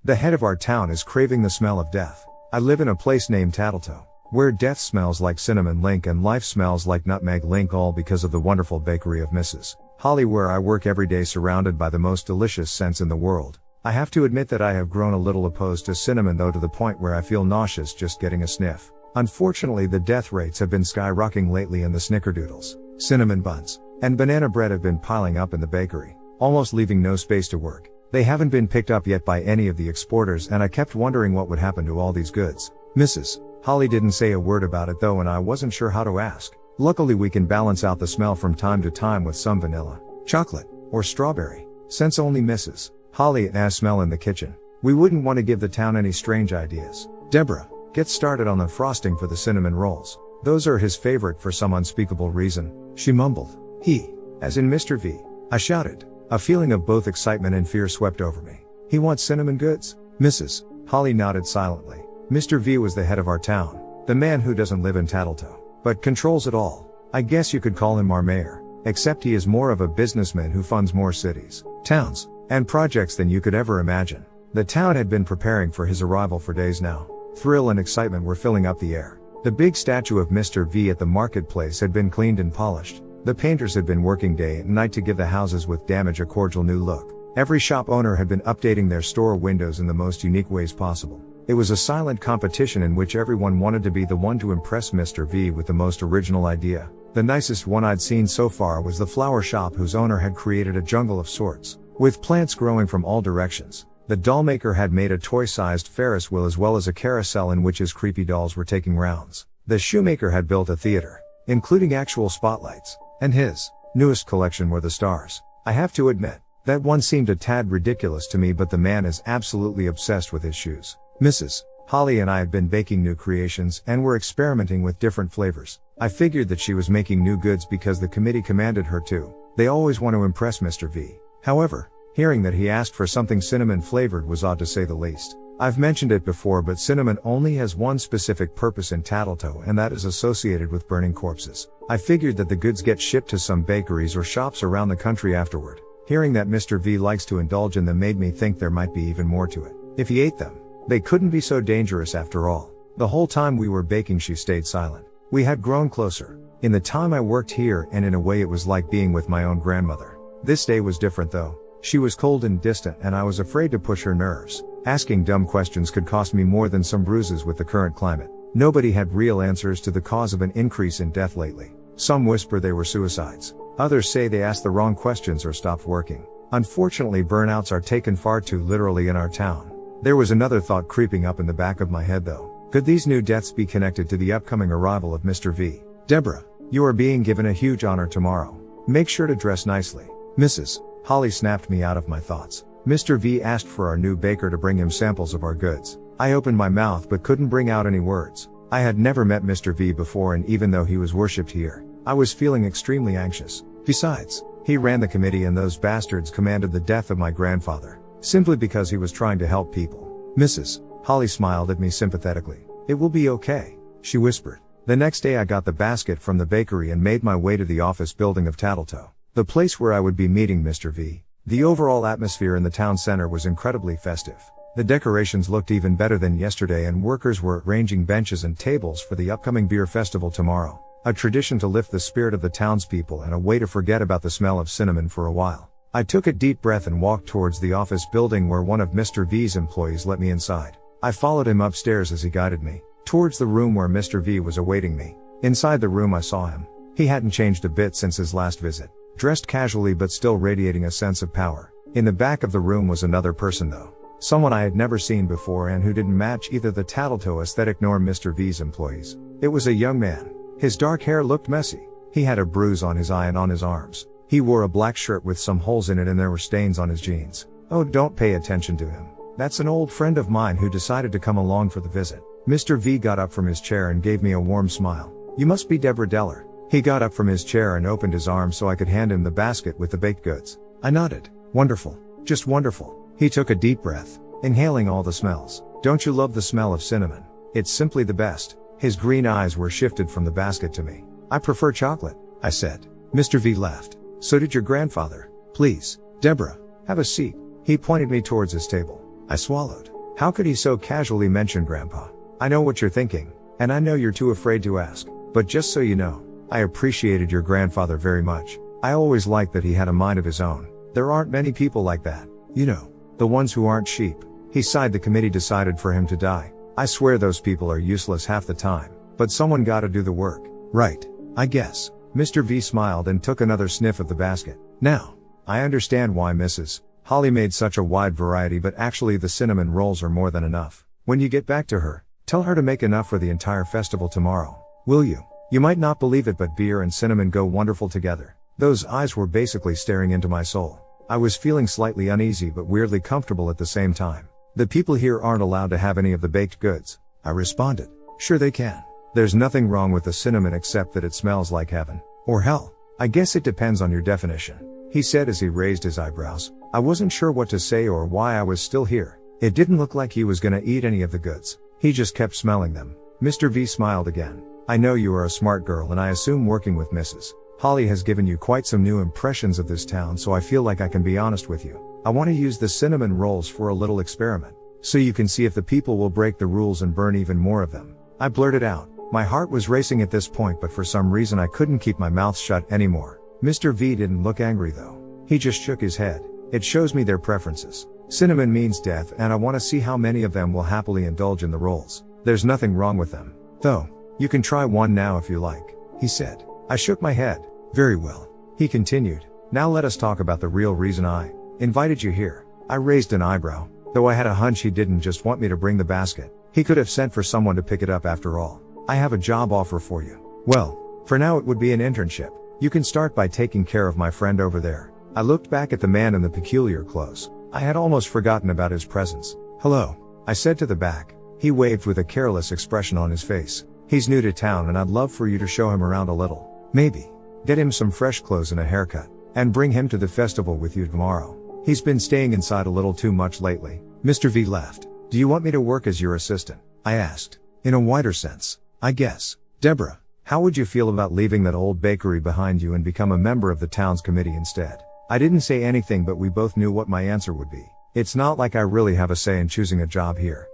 The head of our town is craving the smell of death. I live in a place named Tattletale, where death smells like cinnamon link and life smells like nutmeg link, all because of the wonderful bakery of Mrs. Holly, where I work every day surrounded by the most delicious scents in the world. I have to admit that I have grown a little opposed to cinnamon, though, to the point where I feel nauseous just getting a sniff. Unfortunately, the death rates have been skyrocketing lately, and the snickerdoodles, cinnamon buns, and banana bread have been piling up in the bakery, almost leaving no space to work. They haven't been picked up yet by any of the exporters, and I kept wondering what would happen to all these goods. Mrs. Holly didn't say a word about it though, and I wasn't sure how to ask. Luckily, we can balance out the smell from time to time with some vanilla, chocolate, or strawberry scents. Only Mrs. Holly and I smell in the kitchen. We wouldn't want to give the town any strange ideas. Deborah, get started on the frosting for the cinnamon rolls. Those are his favorite for some unspeakable reason, she mumbled. He, as in Mr. V, I shouted. A feeling of both excitement and fear swept over me. He wants cinnamon goods? Mrs. Holly nodded silently. Mr. V was the head of our town, the man who doesn't live in Tattletale, but controls it all. I guess you could call him our mayor, except he is more of a businessman who funds more cities, towns, and projects than you could ever imagine. The town had been preparing for his arrival for days now. Thrill and excitement were filling up the air. The big statue of Mr. V at the marketplace had been cleaned and polished. The painters had been working day and night to give the houses with damage a cordial new look. Every shop owner had been updating their store windows in the most unique ways possible. It was a silent competition in which everyone wanted to be the one to impress Mr. V with the most original idea. The nicest one I'd seen so far was the flower shop, whose owner had created a jungle of sorts, with plants growing from all directions. The dollmaker had made a toy-sized Ferris wheel as well as a carousel in which his creepy dolls were taking rounds. The shoemaker had built a theater, including actual spotlights, and his newest collection were the stars. I have to admit, that one seemed a tad ridiculous to me, but the man is absolutely obsessed with his shoes. Mrs. Holly and I had been baking new creations and were experimenting with different flavors. I figured that she was making new goods because the committee commanded her to. They always want to impress Mr. V. However, hearing that he asked for something cinnamon flavored was odd to say the least. I've mentioned it before, but cinnamon only has one specific purpose in Tattletale, and that is associated with burning corpses. I figured that the goods get shipped to some bakeries or shops around the country afterward. Hearing that Mr. V likes to indulge in them made me think there might be even more to it. If he ate them, they couldn't be so dangerous after all. The whole time we were baking, she stayed silent. We had grown closer. In the time I worked here, and in a way it was like being with my own grandmother. This day was different though. She was cold and distant, and I was afraid to push her nerves. Asking dumb questions could cost me more than some bruises with the current climate. Nobody had real answers to the cause of an increase in death lately. Some whisper they were suicides. Others say they asked the wrong questions or stopped working. Unfortunately, burnouts are taken far too literally in our town. There was another thought creeping up in the back of my head though. Could these new deaths be connected to the upcoming arrival of Mr. V? Deborah, you are being given a huge honor tomorrow. Make sure to dress nicely. Mrs. Holly snapped me out of my thoughts. Mr. V asked for our new baker to bring him samples of our goods. I opened my mouth but couldn't bring out any words. I had never met Mr. V before, and even though he was worshipped here, I was feeling extremely anxious. Besides, he ran the committee, and those bastards commanded the death of my grandfather, simply because he was trying to help people. Mrs. Holly smiled at me sympathetically. It will be okay, she whispered. The next day I got the basket from the bakery and made my way to the office building of Tattletale, the place where I would be meeting Mr. V. The overall atmosphere in the town center was incredibly festive. The decorations looked even better than yesterday, and workers were arranging benches and tables for the upcoming beer festival tomorrow. A tradition to lift the spirit of the townspeople and a way to forget about the smell of cinnamon for a while. I took a deep breath and walked towards the office building, where one of Mr. V's employees let me inside. I followed him upstairs as he guided me towards the room where Mr. V was awaiting me. Inside the room I saw him. He hadn't changed a bit since his last visit. Dressed casually but still radiating a sense of power. In the back of the room was another person though. Someone I had never seen before and who didn't match either the Tattletale aesthetic nor Mr. V's employees. It was a young man. His dark hair looked messy. He had a bruise on his eye and on his arms. He wore a black shirt with some holes in it, and there were stains on his jeans. Oh, don't pay attention to him. That's an old friend of mine who decided to come along for the visit. Mr. V got up from his chair and gave me a warm smile. You must be Deborah Deller. He got up from his chair and opened his arms so I could hand him the basket with the baked goods. I nodded. Wonderful. Just wonderful. He took a deep breath, inhaling all the smells. Don't you love the smell of cinnamon? It's simply the best. His green eyes were shifted from the basket to me. I prefer chocolate, I said. Mr. V laughed. So did your grandfather. Please, Deborah, have a seat. He pointed me towards his table. I swallowed. How could he so casually mention Grandpa? I know what you're thinking, and I know you're too afraid to ask, but just so you know, I appreciated your grandfather very much. I always liked that he had a mind of his own. There aren't many people like that. You know, the ones who aren't sheep. He sighed. The committee decided for him to die. I swear those people are useless half the time, but someone gotta do the work. Right, I guess. Mr. V smiled and took another sniff of the basket. Now, I understand why Mrs. Holly made such a wide variety, but actually the cinnamon rolls are more than enough. When you get back to her, tell her to make enough for the entire festival tomorrow. Will you? You might not believe it, but beer and cinnamon go wonderful together. Those eyes were basically staring into my soul. I was feeling slightly uneasy but weirdly comfortable at the same time. The people here aren't allowed to have any of the baked goods, I responded. Sure they can. There's nothing wrong with the cinnamon except that it smells like heaven. Or hell. I guess it depends on your definition, he said as he raised his eyebrows. I wasn't sure what to say or why I was still here. It didn't look like he was gonna eat any of the goods. He just kept smelling them. Mr. V smiled again. I know you are a smart girl, and I assume working with Mrs. Holly has given you quite some new impressions of this town, so I feel like I can be honest with you. I want to use the cinnamon rolls for a little experiment, so you can see if the people will break the rules and burn even more of them. I blurted out. My heart was racing at this point, but for some reason I couldn't keep my mouth shut anymore. Mr. V didn't look angry though. He just shook his head. It shows me their preferences. Cinnamon means death, and I want to see how many of them will happily indulge in the rolls. There's nothing wrong with them, though. You can try one now if you like, he said. I shook my head. Very well. He continued. Now let us talk about the real reason I invited you here. I raised an eyebrow, though I had a hunch he didn't just want me to bring the basket. He could have sent for someone to pick it up after all. I have a job offer for you. Well, for now it would be an internship. You can start by taking care of my friend over there. I looked back at the man in the peculiar clothes. I had almost forgotten about his presence. Hello, I said to the back. He waved with a careless expression on his face. He's new to town and I'd love for you to show him around a little. Maybe get him some fresh clothes and a haircut, and bring him to the festival with you tomorrow. He's been staying inside a little too much lately. Mr. V laughed. Do you want me to work as your assistant? I asked. In a wider sense, I guess. Deborah, how would you feel about leaving that old bakery behind you and become a member of the town's committee instead? I didn't say anything, but we both knew what my answer would be. It's not like I really have a say in choosing a job here.